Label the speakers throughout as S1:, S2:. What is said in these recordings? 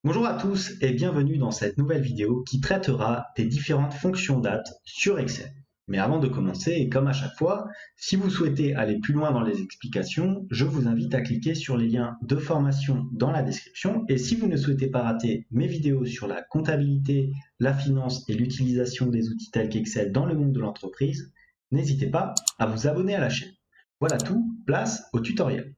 S1: Bonjour à tous et bienvenue dans cette nouvelle vidéo qui traitera des différentes fonctions date sur Excel. Mais avant de commencer, et comme à chaque fois, si vous souhaitez aller plus loin dans les explications, je vous invite à cliquer sur les liens de formation dans la description. Et si vous ne souhaitez pas rater mes vidéos sur la comptabilité, la finance et l'utilisation des outils tels qu'Excel dans le monde de l'entreprise, n'hésitez pas à vous abonner à la chaîne. Voilà tout, place au tutoriel.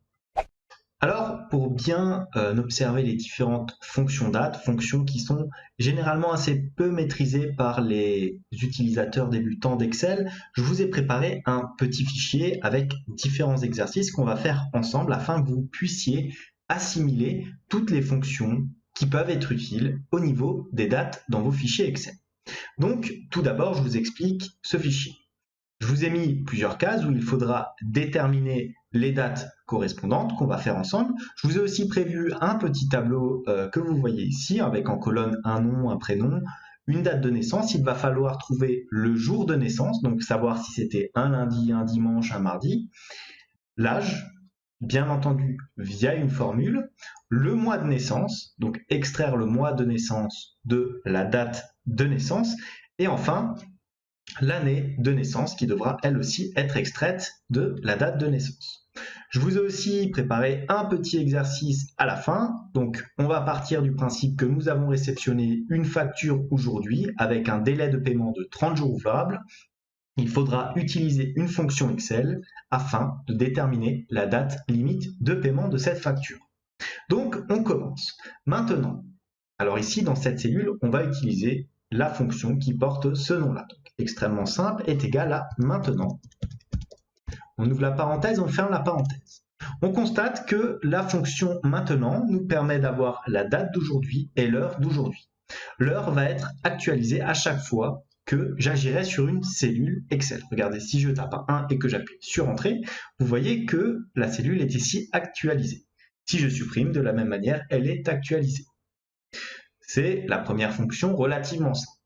S1: Alors, pour bien observer les différentes fonctions date, fonctions qui sont généralement assez peu maîtrisées par les utilisateurs débutants d'Excel, je vous ai préparé un petit fichier avec différents exercices qu'on va faire ensemble afin que vous puissiez assimiler toutes les fonctions qui peuvent être utiles au niveau des dates dans vos fichiers Excel. Donc, tout d'abord, je vous explique ce fichier. Je vous ai mis plusieurs cases où il faudra déterminer les dates correspondantes qu'on va faire ensemble. Je vous ai aussi prévu un petit tableau que vous voyez ici avec en colonne un nom, un prénom, une date de naissance. Il va falloir trouver le jour de naissance, donc savoir si c'était un lundi, un dimanche, un mardi, l'âge, bien entendu via une formule, le mois de naissance, donc extraire le mois de naissance de la date de naissance, et enfin l'année de naissance qui devra elle aussi être extraite de la date de naissance. Je vous ai aussi préparé un petit exercice à la fin. Donc on va partir du principe que nous avons réceptionné une facture aujourd'hui avec un délai de paiement de 30 jours ouvrables. Il faudra utiliser une fonction Excel afin de déterminer la date limite de paiement de cette facture. Donc on commence. Maintenant, alors ici dans cette cellule, on va utiliser la fonction qui porte ce nom-là. Extrêmement simple, est égal à maintenant. On ouvre la parenthèse, on ferme la parenthèse. On constate que la fonction maintenant nous permet d'avoir la date d'aujourd'hui et l'heure d'aujourd'hui. L'heure va être actualisée à chaque fois que j'agirai sur une cellule Excel. Regardez, si je tape un 1 et que j'appuie sur Entrée, vous voyez que la cellule est ici actualisée. Si je supprime, de la même manière, elle est actualisée. C'est la première fonction relativement simple.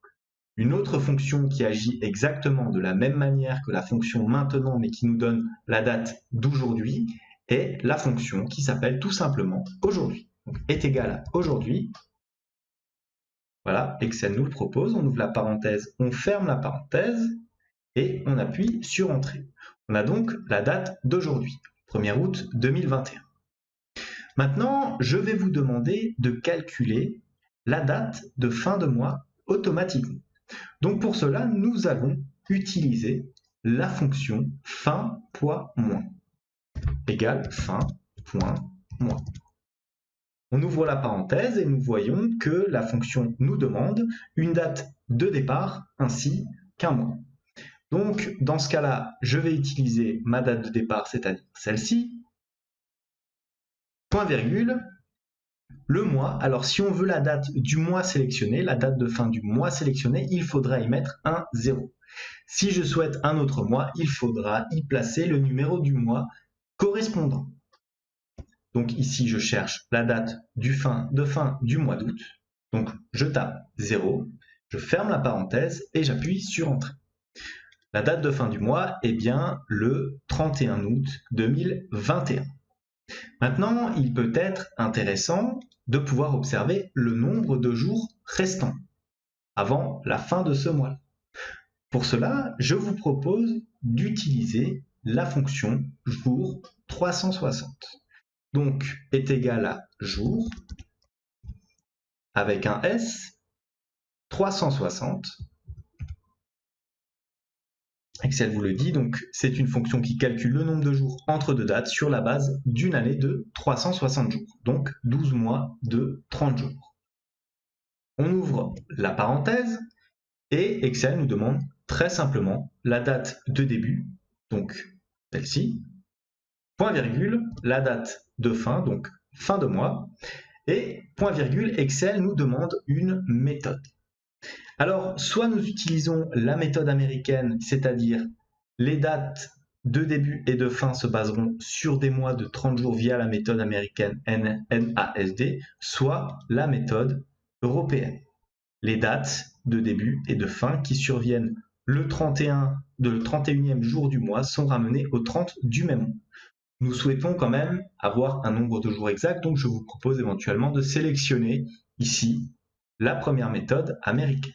S1: Une autre fonction qui agit exactement de la même manière que la fonction maintenant, mais qui nous donne la date d'aujourd'hui, est la fonction qui s'appelle tout simplement aujourd'hui. Donc, est égal à aujourd'hui. Voilà, Excel nous le propose. On ouvre la parenthèse, on ferme la parenthèse et on appuie sur Entrée. On a donc la date d'aujourd'hui, 1er août 2021. Maintenant, je vais vous demander de calculer la date de fin de mois automatiquement. Donc pour cela, nous allons utiliser la fonction fin.moins égale fin.moins. On ouvre la parenthèse et nous voyons que la fonction nous demande une date de départ ainsi qu'un mois. Donc dans ce cas-là, je vais utiliser ma date de départ, c'est-à-dire celle-ci, point virgule, le mois. Alors si on veut la date du mois sélectionné, la date de fin du mois sélectionné, il faudra y mettre un 0. Si je souhaite un autre mois, il faudra y placer le numéro du mois correspondant. Donc ici, je cherche la date de fin du mois d'août. Donc je tape 0, je ferme la parenthèse et j'appuie sur Entrée. La date de fin du mois est bien le 31 août 2021. Maintenant, il peut être intéressant de pouvoir observer le nombre de jours restants avant la fin de ce mois. Pour cela, je vous propose d'utiliser la fonction jour 360. Donc, est égal à jour avec un S 360. Excel vous le dit, donc c'est une fonction qui calcule le nombre de jours entre deux dates sur la base d'une année de 360 jours, donc 12 mois de 30 jours. On ouvre la parenthèse et Excel nous demande très simplement la date de début, donc celle-ci, point virgule, la date de fin, donc fin de mois, et point virgule, Excel nous demande une méthode. Alors, soit nous utilisons la méthode américaine, c'est-à-dire les dates de début et de fin se baseront sur des mois de 30 jours via la méthode américaine NASD, soit la méthode européenne. Les dates de début et de fin qui surviennent le 31e jour du mois sont ramenées au 30 du même mois. Nous souhaitons quand même avoir un nombre de jours exact, donc je vous propose éventuellement de sélectionner ici la première méthode américaine.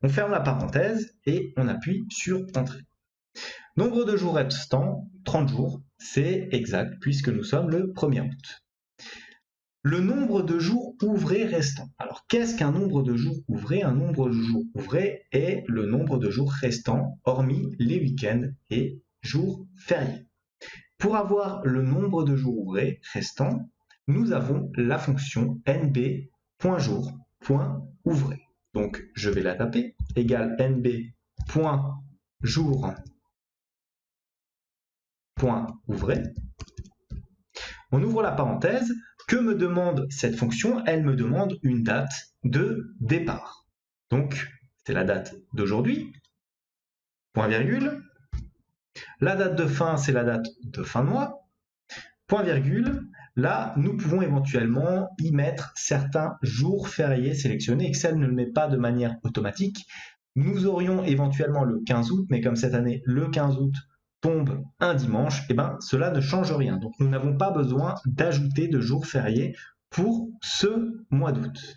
S1: On ferme la parenthèse et on appuie sur Entrée. Nombre de jours restants, 30 jours, c'est exact puisque nous sommes le 1er août. Le nombre de jours ouvrés restants. Alors, qu'est-ce qu'un nombre de jours ouvrés? Un nombre de jours ouvrés est le nombre de jours restants, hormis les week-ends et jours fériés. Pour avoir le nombre de jours ouvrés restants, nous avons la fonction nb.jour.ouvré. Donc, je vais la taper, égale nb.jour.ouvré. On ouvre la parenthèse. Que me demande cette fonction? Elle me demande une date de départ. Donc, c'est la date d'aujourd'hui, point virgule. La date de fin, c'est la date de fin de mois, point virgule. Là, nous pouvons éventuellement y mettre certains jours fériés sélectionnés. Excel ne le met pas de manière automatique. Nous aurions éventuellement le 15 août, mais comme cette année, le 15 août tombe un dimanche, et ben, cela ne change rien. Donc, nous n'avons pas besoin d'ajouter de jours fériés pour ce mois d'août.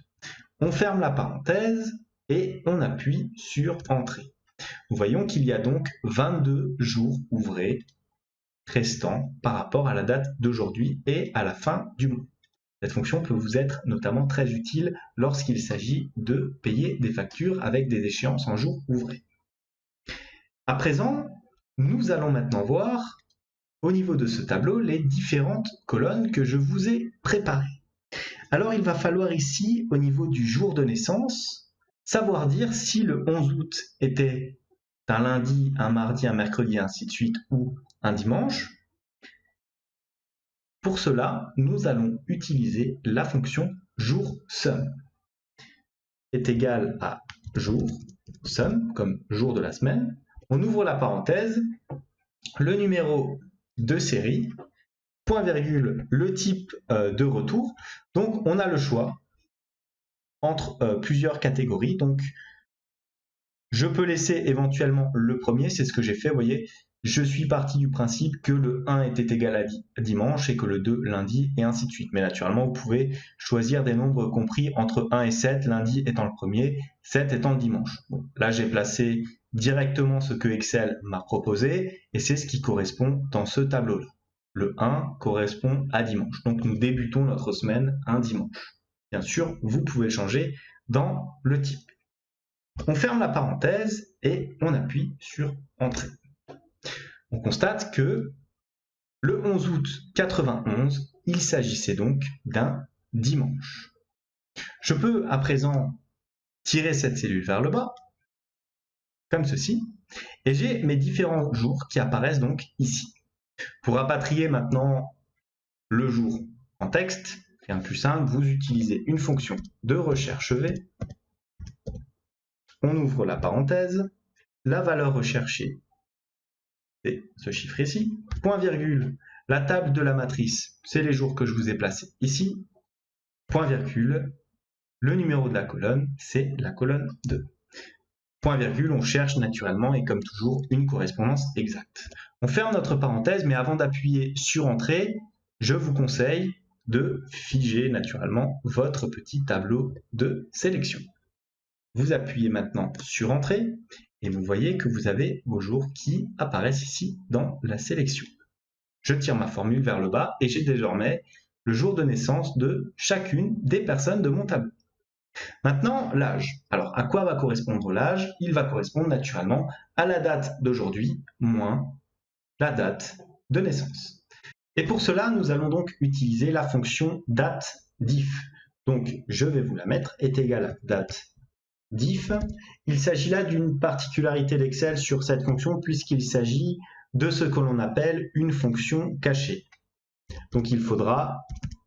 S1: On ferme la parenthèse et on appuie sur Entrée. Nous voyons qu'il y a donc 22 jours ouvrés restants par rapport à la date d'aujourd'hui et à la fin du mois. Cette fonction peut vous être notamment très utile lorsqu'il s'agit de payer des factures avec des échéances en jours ouvrés. À présent, nous allons maintenant voir au niveau de ce tableau les différentes colonnes que je vous ai préparées. Alors il va falloir ici, au niveau du jour de naissance, savoir dire si le 11 août était un lundi, un mardi, un mercredi, ainsi de suite, ou un dimanche. Pour cela, nous allons utiliser la fonction jour_sum est égal à jour, sum, comme jour de la semaine. On ouvre la parenthèse, le numéro de série, point virgule, le type de retour. Donc, on a le choix entre plusieurs catégories. Donc, je peux laisser éventuellement le premier, c'est ce que j'ai fait, vous voyez. Je suis parti du principe que le 1 était égal à dimanche et que le 2 lundi, et ainsi de suite. Mais naturellement, vous pouvez choisir des nombres compris entre 1 et 7, lundi étant le premier, 7 étant le dimanche. Bon, là, j'ai placé directement ce que Excel m'a proposé, et c'est ce qui correspond dans ce tableau-là. Le 1 correspond à dimanche. Donc, nous débutons notre semaine un dimanche. Bien sûr, vous pouvez changer dans le type. On ferme la parenthèse et on appuie sur Entrée. On constate que le 11 août 91, il s'agissait donc d'un dimanche. Je peux à présent tirer cette cellule vers le bas, comme ceci, et j'ai mes différents jours qui apparaissent donc ici. Pour rapatrier maintenant le jour en texte, rien de plus simple, vous utilisez une fonction de recherche V. On ouvre la parenthèse, la valeur recherchée, c'est ce chiffre ici, point virgule, la table de la matrice, c'est les jours que je vous ai placés ici, point virgule, le numéro de la colonne, c'est la colonne 2. Point virgule, on cherche naturellement et comme toujours une correspondance exacte. On ferme notre parenthèse, mais avant d'appuyer sur Entrée, je vous conseille de figer naturellement votre petit tableau de sélection. Vous appuyez maintenant sur Entrée et vous voyez que vous avez vos jours qui apparaissent ici dans la sélection. Je tire ma formule vers le bas et j'ai désormais le jour de naissance de chacune des personnes de mon tableau. Maintenant, l'âge. Alors, à quoi va correspondre l'âge? Il va correspondre naturellement à la date d'aujourd'hui moins la date de naissance. Et pour cela, nous allons donc utiliser la fonction date_diff. Donc, je vais vous la mettre, est égal à date_diff. Il s'agit là d'une particularité d'Excel sur cette fonction puisqu'il s'agit de ce que l'on appelle une fonction cachée. Donc, il faudra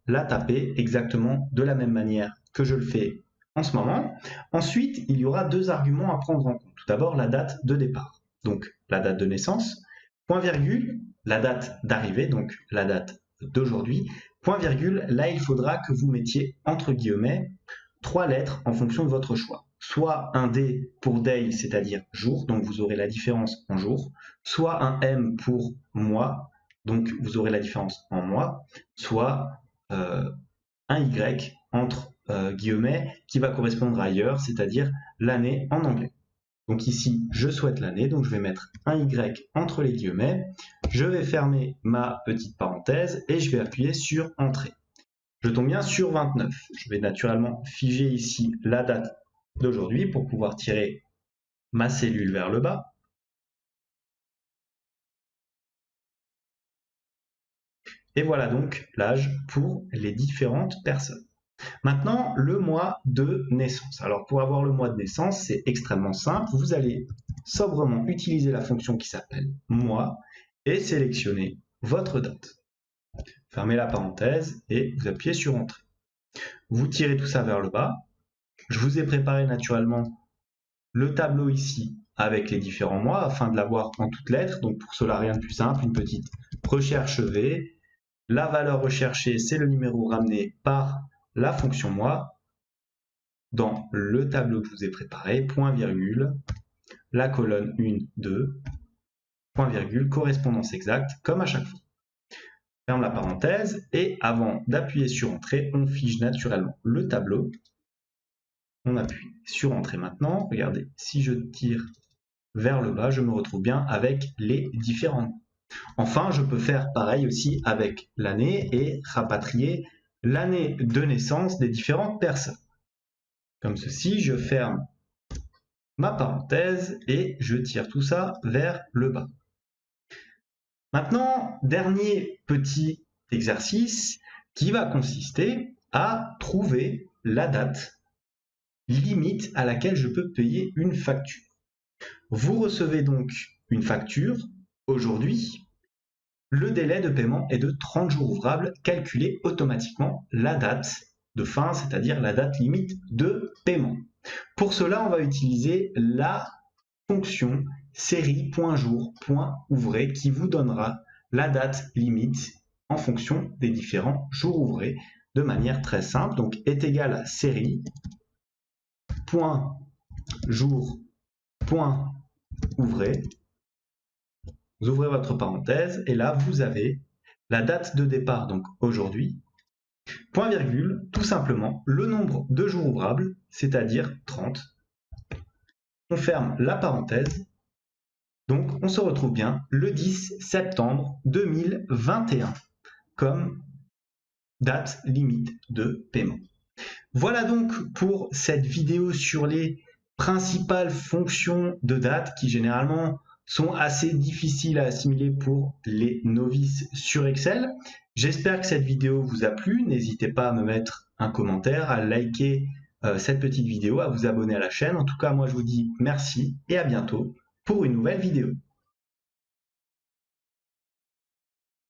S1: la taper exactement de la même manière que je le fais en ce moment. Ensuite, il y aura deux arguments à prendre en compte. Tout d'abord, la date de départ, donc la date de naissance, point virgule, la date d'arrivée, donc la date d'aujourd'hui, point virgule, là il faudra que vous mettiez entre guillemets 3 lettres en fonction de votre choix. Soit un D pour day, c'est-à-dire jour, donc vous aurez la différence en jour, soit un M pour mois, donc vous aurez la différence en mois, soit un Y entre guillemets qui va correspondre à ailleurs, c'est-à-dire l'année en anglais. Donc ici, je souhaite l'année, donc je vais mettre un Y entre les guillemets, je vais fermer ma petite parenthèse et je vais appuyer sur Entrée. Je tombe bien sur 29. Je vais naturellement figer ici la date d'aujourd'hui pour pouvoir tirer ma cellule vers le bas. Et voilà donc l'âge pour les différentes personnes. Maintenant, le mois de naissance. Alors pour avoir le mois de naissance, c'est extrêmement simple. Vous allez sobrement utiliser la fonction qui s'appelle mois et sélectionner votre date. Fermez la parenthèse et vous appuyez sur Entrée. Vous tirez tout ça vers le bas. Je vous ai préparé naturellement le tableau ici avec les différents mois afin de l'avoir en toutes lettres. Donc pour cela, rien de plus simple, une petite recherche V. La valeur recherchée, c'est le numéro ramené par la fonction mois dans le tableau que je vous ai préparé, point virgule, la colonne 1, 2, point virgule, correspondance exacte, comme à chaque fois. Ferme la parenthèse et avant d'appuyer sur Entrée, on fige naturellement le tableau. On appuie sur Entrée maintenant. Regardez, si je tire vers le bas, je me retrouve bien avec les différents mots. Enfin, je peux faire pareil aussi avec l'année et rapatrier l'année de naissance des différentes personnes. Comme ceci, je ferme ma parenthèse et je tire tout ça vers le bas. Maintenant, dernier petit exercice qui va consister à trouver la date limite à laquelle je peux payer une facture. Vous recevez donc une facture aujourd'hui. Le délai de paiement est de 30 jours ouvrables, calculé automatiquement la date de fin, c'est-à-dire la date limite de paiement. Pour cela, on va utiliser la fonction série.jour.ouvré qui vous donnera la date limite en fonction des différents jours ouvrés de manière très simple. Donc est égal à série.jour.ouvré. Vous ouvrez votre parenthèse et là vous avez la date de départ, donc aujourd'hui, point virgule, tout simplement le nombre de jours ouvrables, c'est-à-dire 30. On ferme la parenthèse, donc on se retrouve bien le 10 septembre 2021 comme date limite de paiement. Voilà donc pour cette vidéo sur les principales fonctions de date qui généralement sont assez difficiles à assimiler pour les novices sur Excel. J'espère que cette vidéo vous a plu. N'hésitez pas à me mettre un commentaire, à liker cette petite vidéo, à vous abonner à la chaîne. En tout cas, moi je vous dis merci et à bientôt pour une nouvelle vidéo.